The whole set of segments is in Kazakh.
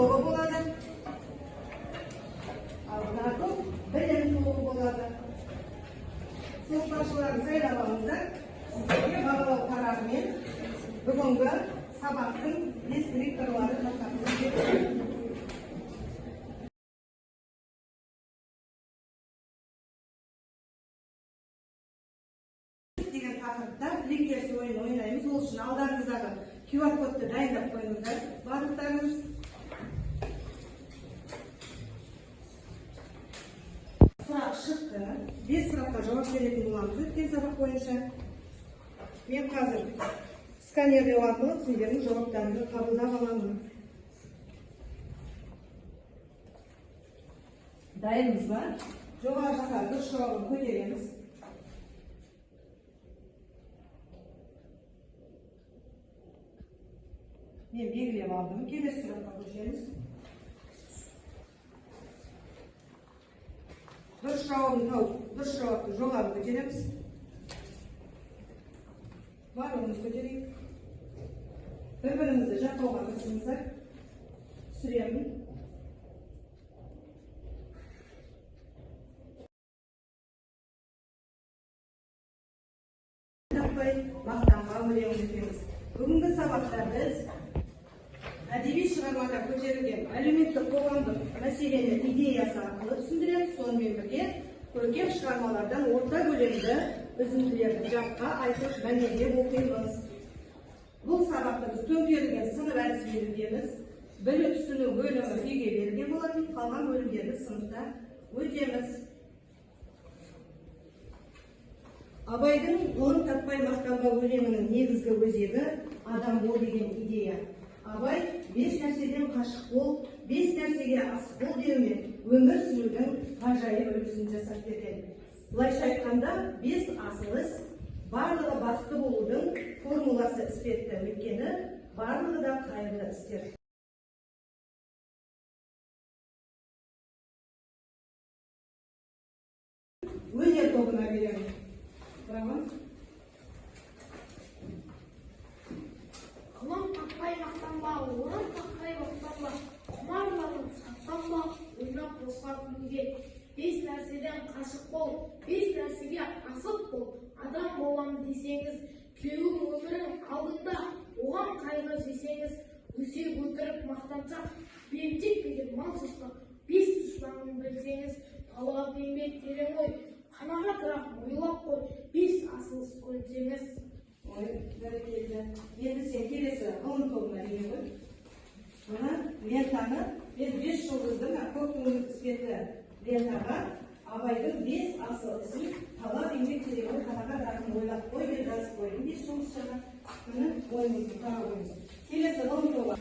тобы болады. Ал мына топ білім тобы болады. Сыныпташыларды сайлап алыңыздар. Сіздерге бағалау қарарымен бүгінгі сабақтың директорлары тақырыбын береді. Деген тақырыпта тілектес ойын ойнаймыз. Ол үшін алдарыңыздағы QR кодты дайындап қойыңыздар. Барлықтарыңыз. Сұрақ шықты. 5 сұраққа жауап беретін боламыз өткен сабақ бойынша. Мен қазір сканерлеу арқылы сіздердің жауаптарыңызды қабылдап аламын. Дайынбыз ба? Жоғары жаққа дұрыс жауабын көтереміз. Мен белгілеп алдым. Келесі сұраққа көшеміз. Дұрыс жауабын тауып, дұрыс жауапты жоғары көтереміз. Барлығымыз көтерейік. Бір-біріңізді жақтауға тырысыңыздар. Түсіремін. Мақтанға өлең өтеміз. Бүгінгі сабақта біз әдеби шығармада көтерілген әлеуметтік қоғамдық мәселені идеясы арқылы түсіндіреміз. Сонымен бірге көркем шығармалардан орта көлемді үзінділерді жатқа айтып мәнерлеп оқимыз. Бұл сабақта біз төңкерілген сынып әдісімен өтеміз. Білу түсіну бөлімі үйге берілген болатын, қалған бөлімдерді сыныпта өтеміз. Абайдың орын таппай мақтанба өлеңінің негізгі өзегі адам бол деген идея. Абай 5 нәрседен қашық бол, 5 нәрсеге асық бол деумен өмір сүрудің ғажайып үлгісін жасап берген. Былайша айтқанда 5 асыл іс барлығы бақытты болудың формуласы іспетті. Өйткені барлығы да қайырлы істер. Өнер тобына беремін. Құлан тақпай мақтанба, орын тақпай мақтанба, құмарлығын сақтанба, ойнап босқа күнге. 5 нәрседен қашық бол, 5 нәрсеге асық бол. Адам болам десеңіз, кеуің өмірің алдында, оған қайғы жесеңіз, өсек өтірік мақтаншақ, бемтек деген мал шашпақ. 5 дұшпанын білсеңіз, талап еңбек терең ой. Қанағат бірақ ойлап қой, 5 асыл көрсеңіз. Ой, бәрекелді. Енді сен келесі ғылым тобына деген ғой. Мына лентаны, мен 5 жұлдыздың көк туын іспетті лентаға Абайдың 5 асыл ісін талап еңбек терең ой, қанағат рақым ойлап қой деп жазып қойдым. 5 жұлдызшаға. Міне ойымызды қарап қойыңыз. Келесі ғылым тобы.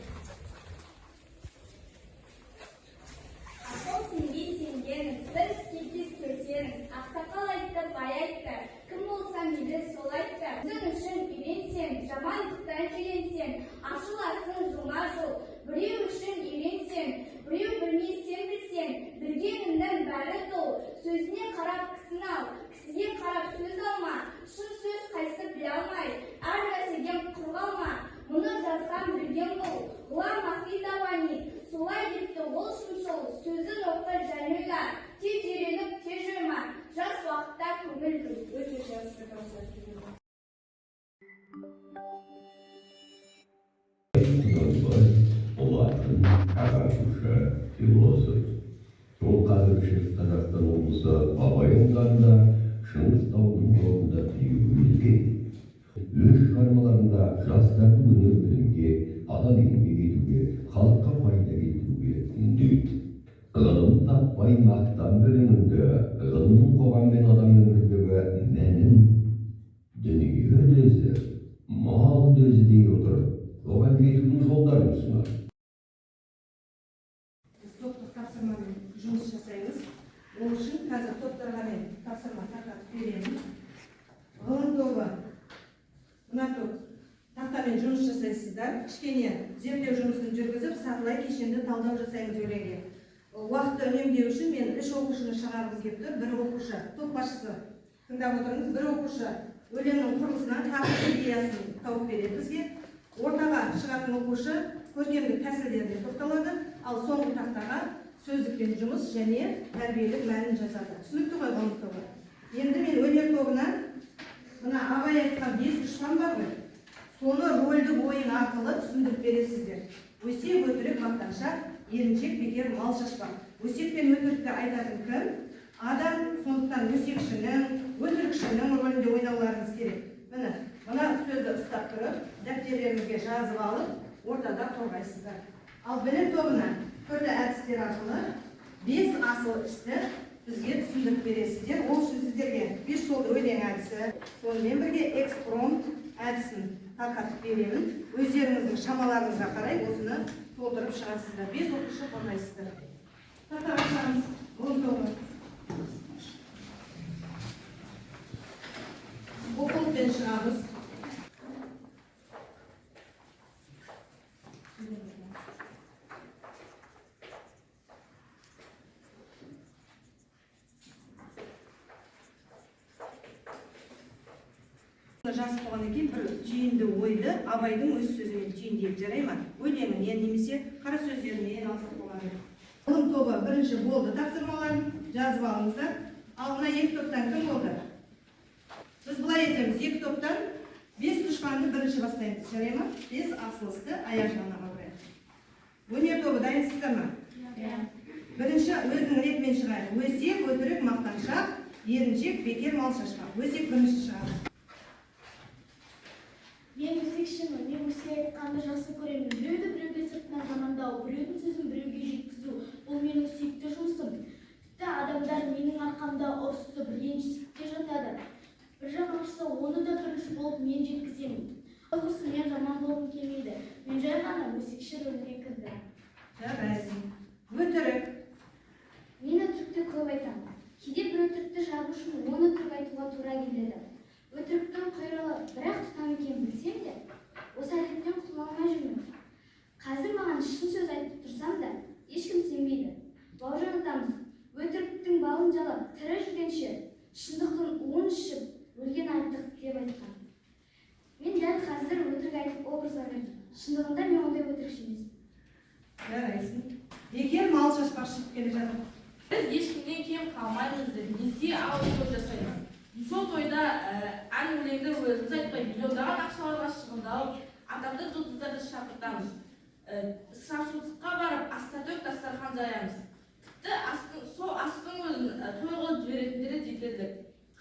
Бір іске кез көрсеңіз, ақсақал айтты, бай айтты, кім болса мейлі сол айтты. Өзің үшін үйренсең, жамандықтан жиренсең, ашыласың жылма-жыл. Біреу үшін үйренсең, біреу білмесең білсең, білгеніңнің бәрі дол. Сөзіне қарап кісіні ал, кісіге қарап сөз алма. Шын сөз қайсы біле алмай, әр нәрседен құр қалма. Мұны жазған білген бол, ғұлам Ахидауани. Солай депті ол шыншыл, сөзін оқы және ойла, тез үйреніп тез жойма, жас уақытта көңіл бөл. Өте жақсы концерт. Олардың ағартушы, философ. Ол қазір шығыс Қазақстан облысы Абай ауданында Шыңғыс тауының жолында дүниеге келген. Өз шығармаларында жастарды өнер білімге, адал еңбек етуге, халыққа пайда келтіруге үндейді. Ғылым таппай мақтан өлеңінде ғылымның қоғам мен адам өміріндегі мәнін дүние өзі, мал өзі дей отырып, оған жетудің жолдарын ұсынады. Біз топтық тапсырмамен жұмыс жасаймыз. Ол үшін қазір топтарға мен тапсырма тарқатып беремін. Ғылым тобы, мына топ тақтамен жұмыс жасайсыздар. Кішкене зерттеу жұмысын жүргізіп, сатылай кешенді талдау жасаймыз өлеңге. Уақытты үнемдеу үшін мен 3 оқушыны шығарғым келіп тұр. Бір оқушы, топ басшысы тыңдап отырыңыз. Бір оқушы өлеңнің құрылысынан тақырып идеясын тауып береді бізге. Ортаға шығатын оқушы көркемдік тәсілдеріне тоқталады. ал соңғы тақтаға сөздікпен жұмыс және тәрбиелік мәнін жазады. Түсінікті ғой ғылым тобы? Енді мен өнер тобына мына абай айтқан 5 дұшпан бар ғой, соны рөлді ойын арқылы түсіндіріп бересіздер. Өсек, өтірік, мақтаншақ, еріншек, бекер, мал шашпақ. Өсек пен өтірікті айтатын кім? Адам. Сондықтан өсекшінің, өтірікшінің рөлінде ойнауларыңыз керек. Мына сөзді ұстап тұрып, дәптерлеріңізге жазып алып, ортада қорғайсыздар. Ал білім тобына түрлі әдістер арқылы 5 асыл істі бізге түсіндіріп бересіздер. Ол үшін сіздерге 5 жолды өлең әдісі, сонымен бірге экспромт әдісін тарқатып беремін. Өздеріңіздің шамаларыңызға қарай осыны толтырып шығасыздар. 5 оқушы қорғайсыздар. Тақтаға шығамыз. Ғылым тобы. Оқулықпен шығамыз. Жазып болғаннан кейін бір түйінді ойды Абайдың өз сөзімен түйіндеп жарай ма? Өлеңінен немесе қара сөздерінен алсақ болғаны. Ғылым тобы бірінші болды, тапсырмаларын жазып алыңыздар. Ал мына екі топтан кім болды? Біз былай етеміз, екі топтан 5 дұшпанды бірінші бастаймыз, жарай ма? 5 асылысты аяқ жағына қойып. Өнер тобы дайынсыздар ма? Бірінші өзінің ретімен шығайық. Өсек, өтірік, мақтаншақ, еріншек, бекер, мал шашпақ. Өсек бірінші шығады. Мен өсекшімін, мен өсек айтқанды жақсы көремін. Біреуді сыртынан жамандау, біреудің сөзін біреуге жеткізу. Бұл менің сүйікті жұмысым. Тіпті адамдар менің арқамда ұрысып, ренжісіп жатады. Бір жақ ашса, оны да бірінші болып мен жеткіземін. Құрсын, мен жаман болғым келмейді. Мен жай ғана өсекші рөліне кірдім. Жарайсың. Өтірік. Мен өтірікті көп айтамын. Кейде бір өтірікті жабу үшін 10 өтірік айтуға тура келеді. Өтіріктің құйрығы бірақ тұтам екенін білсем де, осы әдеттен құтыла алмай жүрмін. Қазір маған шын сөз айтып тұрсам да, ешкім сенбейді. Бауыржан атамыз, өтіріктің балын жалап, тірі жүргенше, шындықтың уын ішіп, өлген айттық деп айтқан. Мен дәл қазір өтірік айтып образға бердім. Шындығында мен ондай өтірікші емеспін. Жарайсың. Бекер мал шашпақ шығып келе жатыр. Біз ешкімнен кем қалмаймыз деп несие алып той жасаймыз. Сол тойда ән өлеңді өзіміз айтпай, миллиондаған ақшаларға шығындалып, атақты жұлдыздарды шақыртамыз. Шафшылыққа барып, аста төк дастархан жаямыз. Тіпті сол астың өзін той қылып жіберетіндері жетерлік.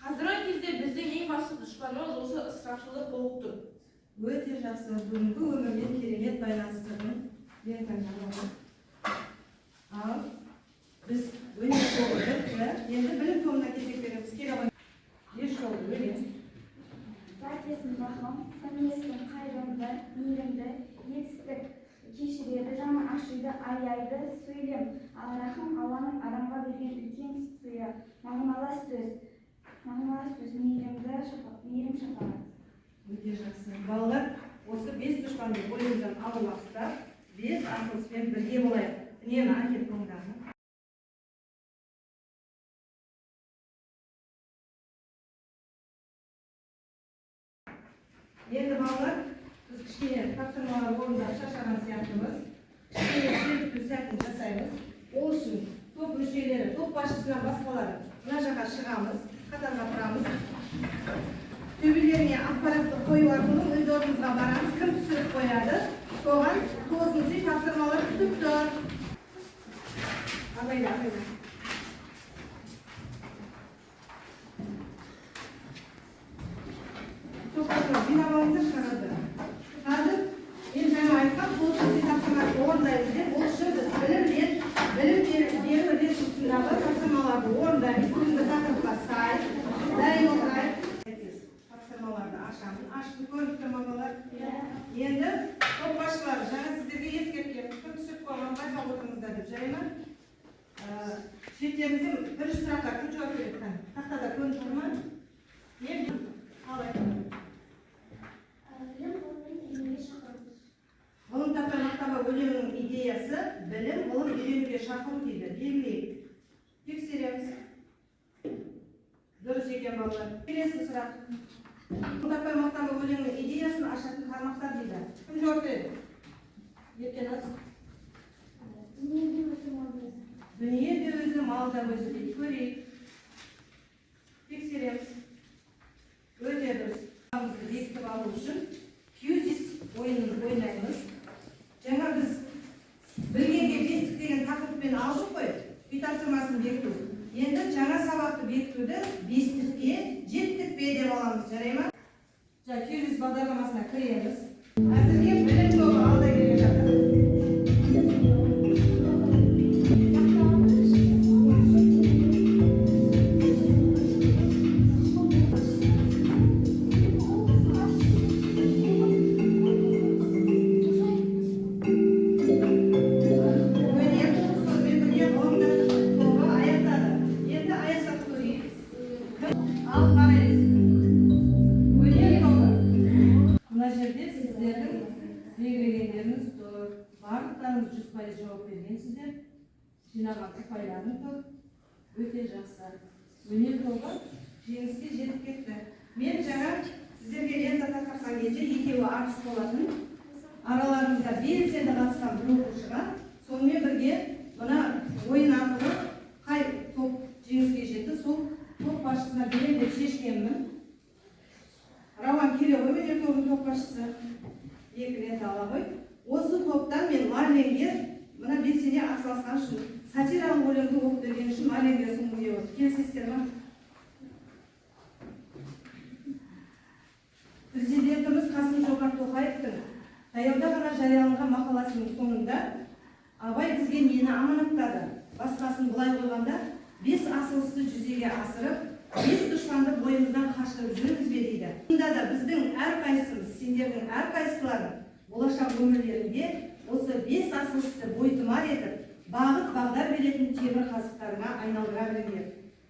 Қазіргі кезде біздің ең басты дұшпанымыз осы ысырапшылдық болып тұр. Өте жақсы, бүгінгі өмірмен керемет байланыстырдың. Мен таңдамадым. Ал біз өнер тобы бітті. Енді білім тобына кезек береміз. Келе ғой. 5 жолды өлең. Затесін бақым, сәмиесін қайырымды, мейірімді, етістік кешіреді, жаны ашиды, аяйды, сөйлем. Ал рахым Алланың адамға берген үлкен сыйы, мағыналы сөз, мейірім шапағат. Өте жақсы. Балалар, осы 5 дұшпанды бойымыздан алып алыстап, 5 асылыспен бірге болайық. Үнемі әкеліп қойыңдар. Енді балалар, біз кішкене тапсырмалар орындап шаршаған сияқтымыз. Кішкене сергіту сәтін жасаймыз. Ол үшін топ мүшелері, топ басшысынан басқалары мына жаққа шығамыз, қатарға тұрамыз. Төбелеріне ақпаратты қою арқылы өз орнымызға барамыз. Кім түсіріп қояды, соған тоғызыншы тапсырмалар күтіп тұр. Абайда. Жинабалыңыздар шығарады. Қазір мен жаңа айтқан тоғызыншы тапсырманы орындаймыз деп, ол үшін біз білім беру ресурсындағы тапсырмаларды орындаймыз. Бүгінгі тақырыпқа сай, дайын отырайық. Тапсырмаларды ашамын. Ашты көріп тұрма балалар. Енді топ басшылары жаңа сіздерге ескерткен, кім түсіп қойған байқап отырыңыздар деп жарай ма? Шеттеріңізде бірінші сұраққа кім жауап береді? Тақтада көріп тұр ма? Ал айтыңыз. Ғылым тапқан мақтаба өлеңінің идеясы білім, ғылым үйренуге шақыру дейді. Белгілейік. Тексереміз. Дұрыс екен балалар. Келесі сұрақ. Ғылым тапқан мақтаба өлеңінің идеясын ашатын тармақтар дейді. Кім жауап береді? Еркеназ. алдап өзі көрейік, тексереміз. Өте дұрыс. Бекітіп алу үшін кьюзис ойынын ойнаймыз. Жаңа біз білгенге бестік деген тақырыппен алдық қой, үй тапсырмасын бекіту. Енді жаңа сабақты бекітуді бестікке жеттік деп аламыз, жарай ма? Кьюзис бағдарламасына кіреміз. Әзірге білім тобы алда келе жатыр. Барлықтарыңыз 100% жауап бергенсіздер. Жинаған ұпайларың тұр. Өте жақсы. Өнер тобы жеңіске жетіп кетті. Мен жаңа сіздерге лента таққан кезде екеуі арыс болатын. Араларыңызда белсенді қатысқан бір оқушыға сонымен бірге мына ойын арқылы қай топ жеңіске жетті, сол топ басшысына берем деп шешкенмін. Рауан Кирилов өнер тобының топ басшысы. 2 лента ала ғой. Осы топтан мен Марленге мына белсене атсалысқан үшін сатиралық өлеңді оқып берген үшін Марленге сыйлық беріп отыр. Келісесіздер ме? Президентіміз Қасым-Жомарт Тоқаевтың таяуда ғана жарияланған мақаласының соңында абай бізге нені аманаттады? Басқасын былай қойғанда, 5 асыл істі жүзеге асырып, 5 дұшпанды бойымыздан қашырып жүрміз бе дейді. Мұнда да біздің әрқайсымыз, сендердің әрқайсыларың болашақ өмірлерінде осы 5 асыл істі бойтұмар етіп, бағыт бағдар беретін темір қазықтарына айналдыра біліңдер.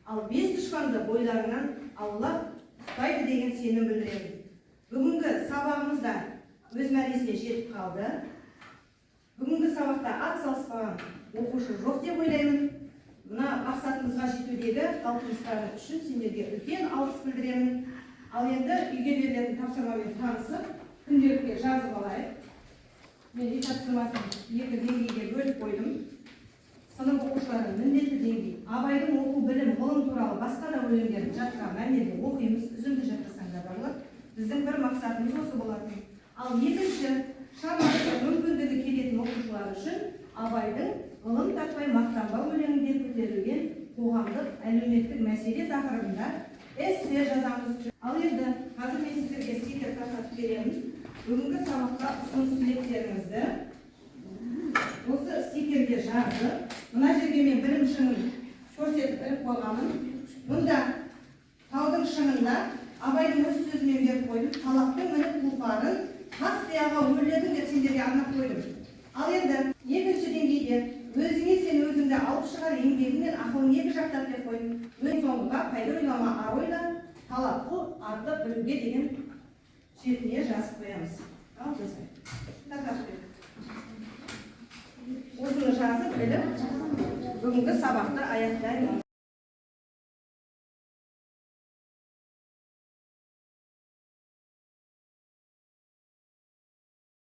Ал 5 дұшпанды бойларынан аулақ ұстайды деген сенім білдіремін. Бүгінгі сабағымызда өз мәресіне жетіп қалды. Бүгінгі сабақта атсалыспаған оқушы жоқ деп ойлаймын. Мына мақсатымызға жетудегі талпыныстарыңыз үшін сендерге үлкен алғыс білдіремін. Ал енді үйге берілетін тапсырмамен танысып, күнделікке жазып алайық. Мен үй тапсырмасын 2 деңгейге бөліп қойдым. Сынып оқушылары міндетті деңгей. Абайдың оқу білім ғылым туралы басқа да өлеңдерін жатқа мәнерлеп оқимыз, үзінді жатқызсаңдар барлық. Біздің бір мақсатымыз осы болатын. Ал екінші, шамасы мүмкіндігі келетін оқушылар үшін Абайдың ғылым таппай мақтанбау өлеңінде көтерілген қоғамдық әлеуметтік мәселе тақырыбында эссе жазамыз. Ал енді қазір мен сіздерге стикер тақырып беремін. Бүгінгі сабаққа ұсыныс тілектеріңізді осы стикерге жазып, мына жерге мен білім шыңын көрсетіп қойғанмын. Мұнда таудың шыңында Абайдың өз сөзімен беріп қойдым. Талаптың мініп тұлпарын тас қияға өрледім деп сендерге арнап қойдым. Ал енді екінші деңгейде өзіңе сен өзіңді алып шығар еңбегіңмен ақылың 2 жақтап деп қойдым. Өз соңға пайда ойлама, ар ойла, талап қыл, артық білуге деген шетіне жазып қоямыз. Ал бізде. Осыны жазып біліп, бүгінгі сабақты аяқтаймыз.